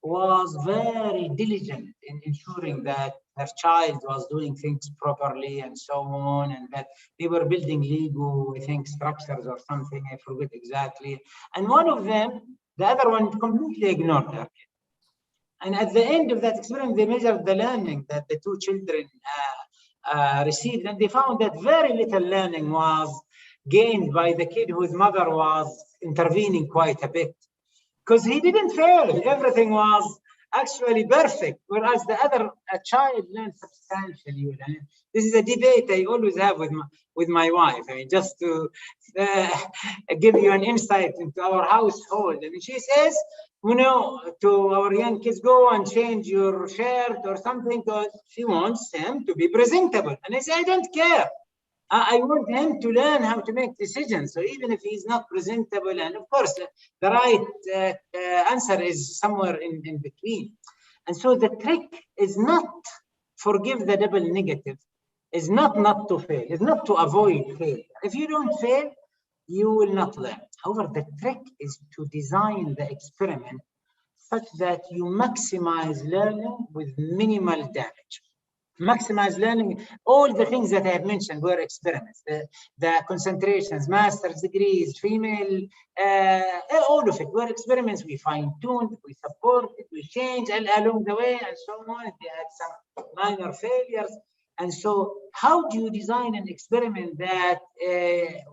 was very diligent in ensuring that her child was doing things properly and so on, and that they were building Lego, I think, structures or something, I forget exactly. And one of them, the other one, completely ignored her. And at the end of that experiment, they measured the learning that the two children received, and they found that very little learning was gained by the kid whose mother was intervening quite a bit. Because he didn't fail, everything was actually perfect, whereas the other child learned substantially. This is a debate I always have with my wife. I mean, just to give you an insight into our household. I mean, she says, to our young kids, go and change your shirt or something, because she wants him to be presentable. And I say, I don't care. I want him to learn how to make decisions. So even if he's not presentable, and of course, the right answer is somewhere in between. And so the trick is not forgive the double negative, is not to fail, is not to avoid failure. If you don't fail, you will not learn. However, the trick is to design the experiment such that you maximize learning with minimal damage. Maximize learning, all the things that I have mentioned were experiments. The concentrations, master's degrees, female, all of it were experiments. We fine-tuned, we supported, we changed along the way, and so on. They had some minor failures. And so how do you design an experiment that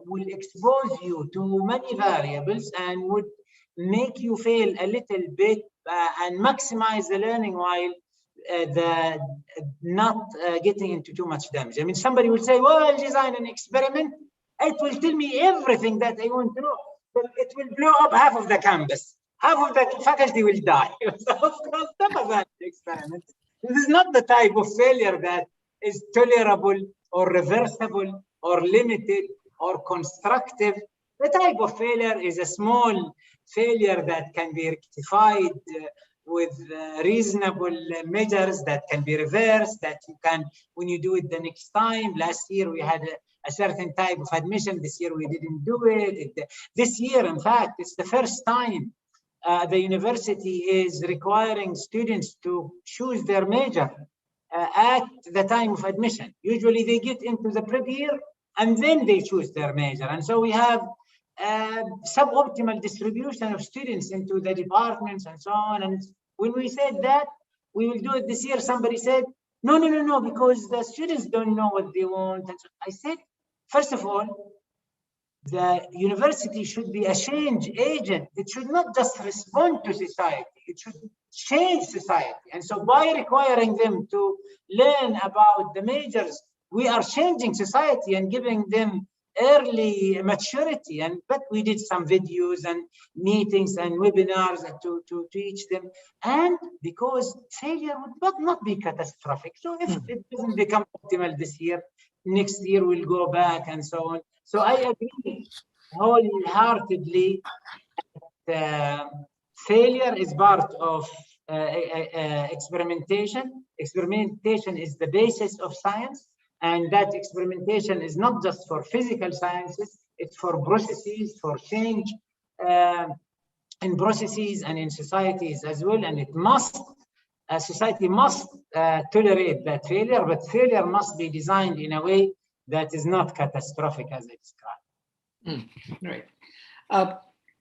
will expose you to many variables and would make you fail a little bit and maximize the learning while not getting into too much damage? I mean, somebody will say, well, I'll design an experiment. It will tell me everything that I want to know, but it will blow up half of the campus. Half of the faculty will die. So of course, that was an experiment. This is not the type of failure that is tolerable or reversible or limited or constructive. The type of failure is a small failure that can be rectified with reasonable measures, that can be reversed, that you can, when you do it the next time. Last year we had a certain type of admission. This year we didn't do it. This year, in fact, it's the first time the university is requiring students to choose their major at the time of admission. Usually they get into the prep year and then they choose their major. And so we have suboptimal distribution of students into the departments and so on. And when we said that we will do it this year, somebody said, no, because the students don't know what they want. And so I said, first of all, the university should be a change agent. It should not just respond to society. It should change society. And so by requiring them to learn about the majors, we are changing society and giving them early maturity. But we did some videos and meetings and webinars to teach them. And because failure would not be catastrophic. So if it doesn't become optimal this year, next year we'll go back and so on. So I agree wholeheartedly that failure is part of experimentation. Experimentation is the basis of science. And that experimentation is not just for physical sciences, it's for processes, for change in processes and in societies as well. And it must, society must tolerate that failure, but failure must be designed in a way that is not catastrophic as I described. Right.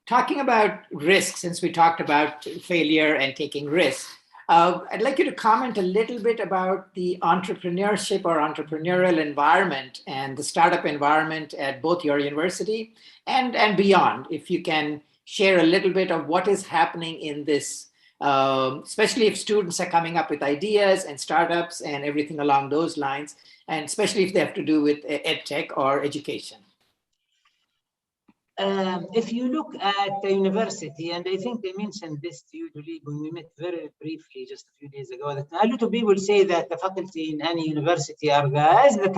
Talking about risk, since we talked about failure and taking risks, I'd like you to comment a little bit about the entrepreneurship or entrepreneurial environment and the startup environment at both your university and beyond. If you can share a little bit of what is happening in this, especially if students are coming up with ideas and startups and everything along those lines, and especially if they have to do with EdTech or education. If you look at the university, and I think they mentioned this to you, Julie, when we met very briefly just a few days ago, that a lot of people say that the faculty in any university are the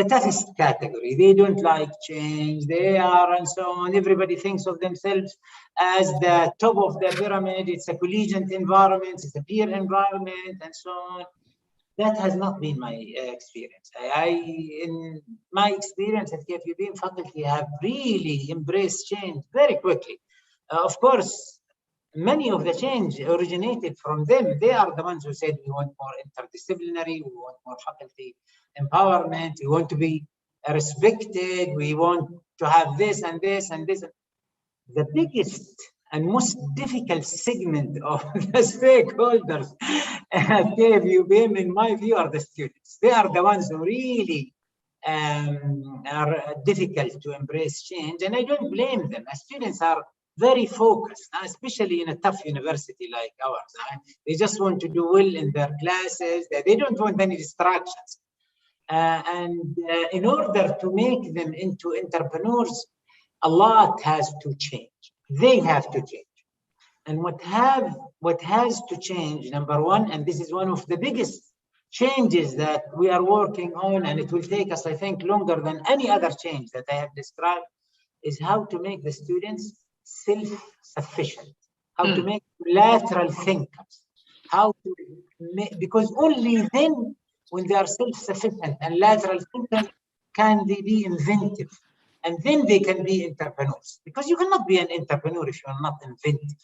toughest category. They don't like change, they are, and so on. Everybody thinks of themselves as the top of the pyramid. It's a collegiate environment, it's a peer environment, and so on. That has not been my experience. In my experience at KFUB, faculty have really embraced change very quickly. Of course, many of the change originated from them. They are the ones who said we want more interdisciplinary, we want more faculty empowerment, we want to be respected, we want to have this and this and this. The biggest and most difficult segment of the stakeholders at KFUB, in my view, are the students. They are the ones who really are difficult to embrace change, and I don't blame them. Students are very focused, especially in a tough university like ours. They just want to do well in their classes. They don't want any distractions. And in order to make them into entrepreneurs, a lot has to change. They have to change. And what has to change, number one, and this is one of the biggest changes that we are working on, and it will take us, I think, longer than any other change that I have described, is how to make the students self-sufficient, how to make lateral thinkers, how to make, because only then, when they are self-sufficient and lateral thinkers, can they be inventive and then they can be entrepreneurs. Because you cannot be an entrepreneur if you are not inventive.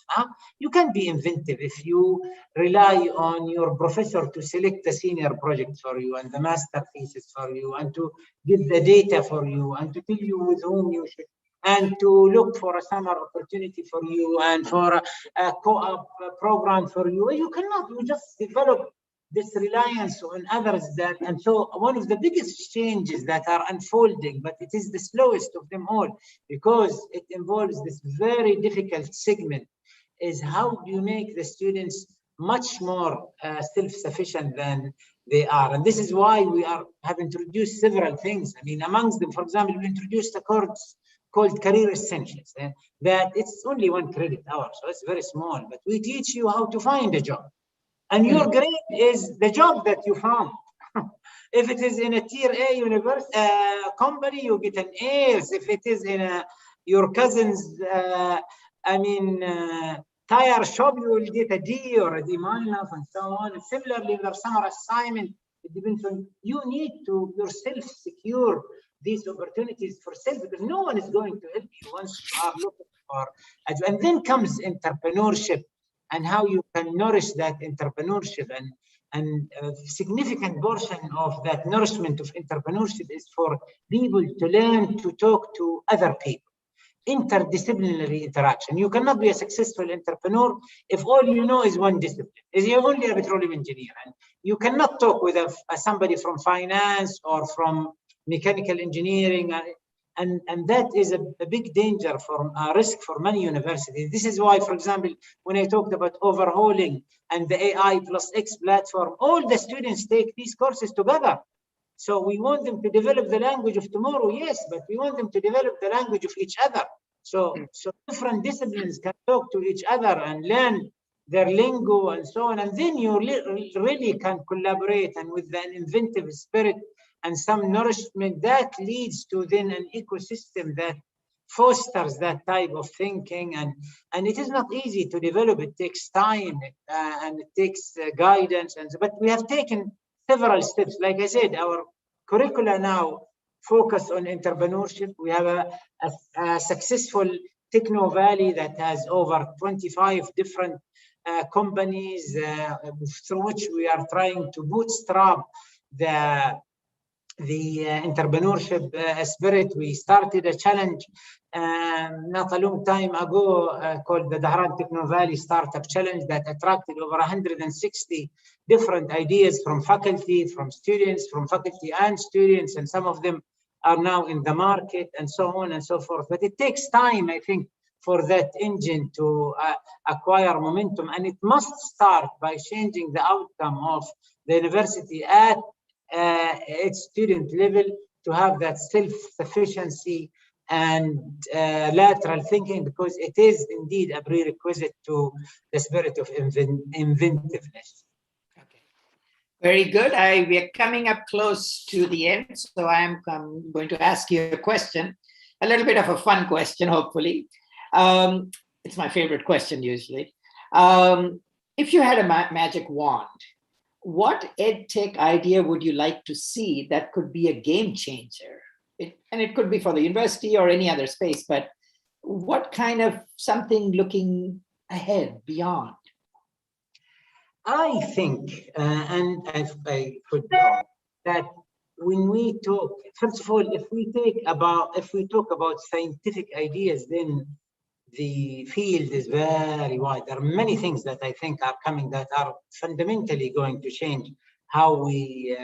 You can be inventive if you rely on your professor to select the senior project for you and the master thesis for you and to give the data for you and to tell you with whom you should, and to look for a summer opportunity for you and for a co-op program for you. You cannot, you just develop this reliance on others that, and so one of the biggest changes that are unfolding, but it is the slowest of them all because it involves this very difficult segment, is how do you make the students much more self-sufficient than they are. And this is why we have introduced several things. I mean, amongst them, for example, we introduced a course called Career Essentials, that it's only 1 credit hour, so it's very small, but we teach you how to find a job. And your grade is the job that you found. If it is in a tier A university company, you get an A. If it is in your cousin's, tire shop, you will get a D or a D minus and so on. And similarly, with our summer assignment, it depends on, you need to yourself secure these opportunities for self, because no one is going to help you once you are looking for. And then comes entrepreneurship and how you can nourish that entrepreneurship. And a significant portion of that nourishment of entrepreneurship is for people to learn to talk to other people. Interdisciplinary interaction. You cannot be a successful entrepreneur if all you know is one discipline. Is you're only a petroleum engineer, and you cannot talk with somebody from finance or from mechanical engineering, and that is a big danger for a risk for many universities. This is why, for example, when I talked about overhauling and the AI plus X platform, all the students take these courses together. So we want them to develop the language of tomorrow, yes, but we want them to develop the language of each other. So different disciplines can talk to each other and learn their lingo and so on. And then you really can collaborate, and with an inventive spirit and some nourishment that leads to then an ecosystem that fosters that type of thinking. And it is not easy to develop. It takes time and it takes guidance. But we have taken several steps. Like I said, our curricula now focus on entrepreneurship. We have a successful Techno Valley that has over 25 different companies through which we are trying to bootstrap the entrepreneurship spirit. We started a challenge not a long time ago called the Dahran Techno Valley Startup Challenge that attracted over 160 different ideas from faculty, from students, from faculty and students, and some of them are now in the market and so on and so forth. But it takes time, I think, for that engine to acquire momentum, and it must start by changing the outcome of the university at its student level to have that self-sufficiency and lateral thinking, because it is indeed a prerequisite to the spirit of inventiveness. Okay, very good. We are coming up close to the end, so I'm going to ask you a question, a little bit of a fun question, hopefully. It's my favorite question usually. If you had a magic wand, what EdTech idea would you like to see that could be a game changer? And it could be for the university or any other space, but what kind of something looking ahead, beyond? I think, and I could know, that when we talk, first of all, if we talk about scientific ideas, then the field is very wide. There are many things that I think are coming that are fundamentally going to change how we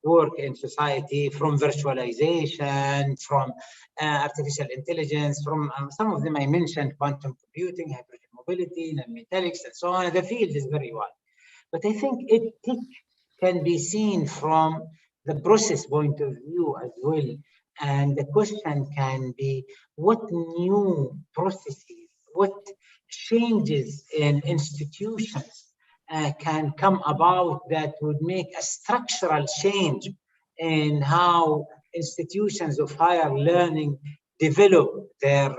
work in society, from virtualization, from artificial intelligence, from some of them I mentioned, quantum computing, hydrogen mobility, nanometallics, and so on. The field is very wide. But I think it can be seen from the process point of view as well. And the question can be, what new processes, what changes in institutions can come about that would make a structural change in how institutions of higher learning develop their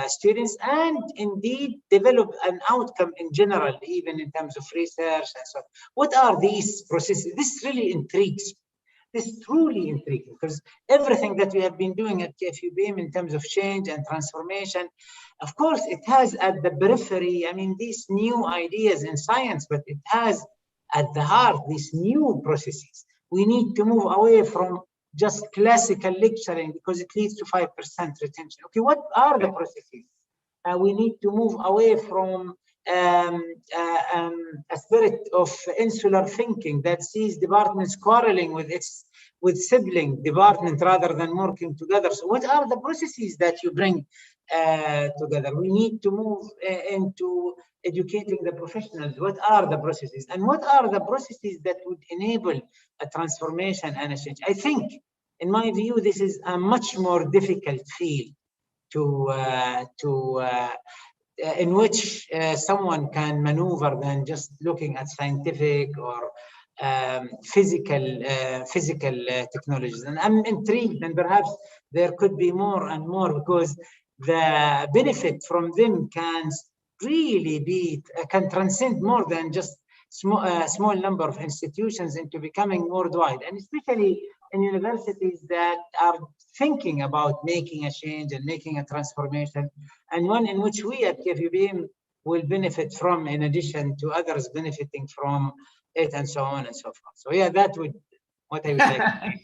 students, and indeed develop an outcome in general, even in terms of research and so on. What are these processes? This really intrigues me. This is truly intriguing because everything that we have been doing at KFUPM in terms of change and transformation, of course, it has at the periphery, I mean, these new ideas in science, but it has at the heart these new processes. We need to move away from just classical lecturing because it leads to 5% retention. Okay, what are the processes? We need to move away from a spirit of insular thinking that sees departments quarreling with sibling department rather than working together. So what are the processes that you bring together? We need to move into educating the professionals. What are the processes? And what are the processes that would enable a transformation and a change? I think, in my view, this is a much more difficult field in which someone can maneuver than just looking at scientific or physical technologies. And I'm intrigued, and perhaps there could be more and more because the benefit from them can really can transcend more than just small number of institutions into becoming worldwide, and especially in universities that are thinking about making a change and making a transformation, and one in which we at KFUPM will benefit from, in addition to others benefiting from it, and so on and so forth. So yeah, that would what I would like.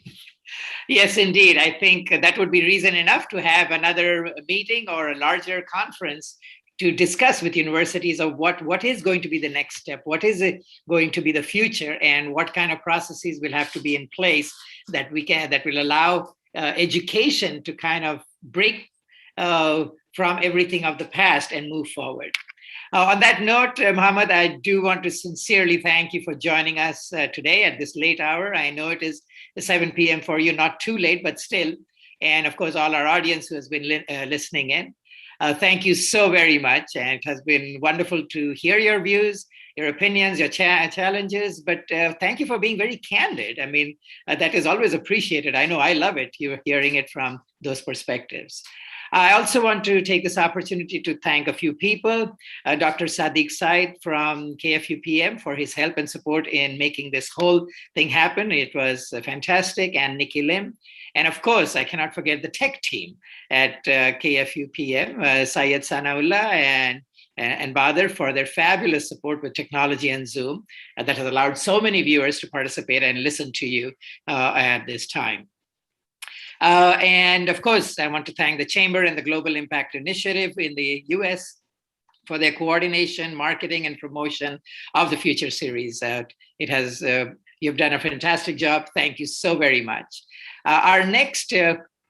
Yes, indeed. I think that would be reason enough to have another meeting or a larger conference to discuss with universities of what is going to be the next step, what is it going to be the future, and what kind of processes will have to be in place that will allow education to kind of break from everything of the past and move forward. On that note, Mohammed, I do want to sincerely thank you for joining us today at this late hour. I know it is 7 p.m. for you, not too late, but still. And of course, all our audience who has been listening in. Thank you so very much. And it has been wonderful to hear your views, your opinions, your challenges, but thank you for being very candid. I mean, that is always appreciated. I know I love it, you're hearing it from those perspectives. I also want to take this opportunity to thank a few people. Dr. Sadiq Said from KFUPM for his help and support in making this whole thing happen. It was fantastic. And Nikki Lim. And of course, I cannot forget the tech team at KFUPM, Syed Sanaullah and Badr for their fabulous support with technology and Zoom that has allowed so many viewers to participate and listen to you at this time. And of course, I want to thank the Chamber and the Global Impact Initiative in the US for their coordination, marketing, and promotion of the Future Series. You've done a fantastic job. Thank you so very much. Our next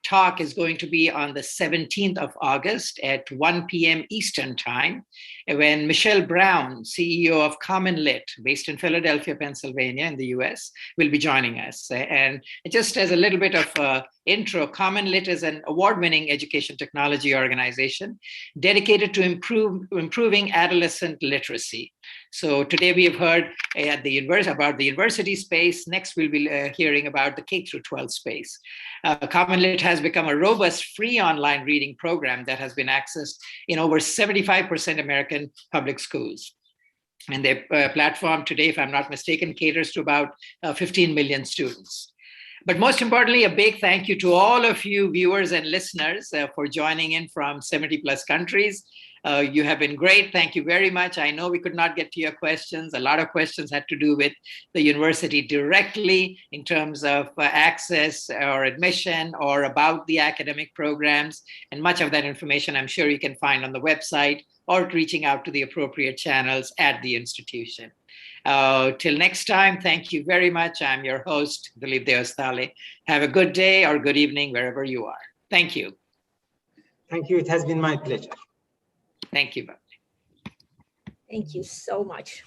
talk is going to be on the 17th of August at 1 p.m. Eastern Time, when Michelle Brown, CEO of Common Lit, based in Philadelphia, Pennsylvania in the US, will be joining us. And just as a little bit of intro, Common Lit is an award-winning education technology organization dedicated to improving adolescent literacy. So today we have heard at the about the university space. Next, we'll be hearing about the K-12 space. Common Lit has become a robust free online reading program that has been accessed in over 75% American public schools. And their platform today, if I'm not mistaken, caters to about 15 million students. But most importantly, a big thank you to all of you viewers and listeners for joining in from 70 plus countries. You have been great. Thank you very much. I know we could not get to your questions. A lot of questions had to do with the university directly in terms of access or admission or about the academic programs. And much of that information I'm sure you can find on the website or reaching out to the appropriate channels at the institution. Till next time, thank you very much. I'm your host, Dilip Deostale. Have a good day or good evening wherever you are. Thank you. Thank you. It has been my pleasure. Thank you. Thank you so much.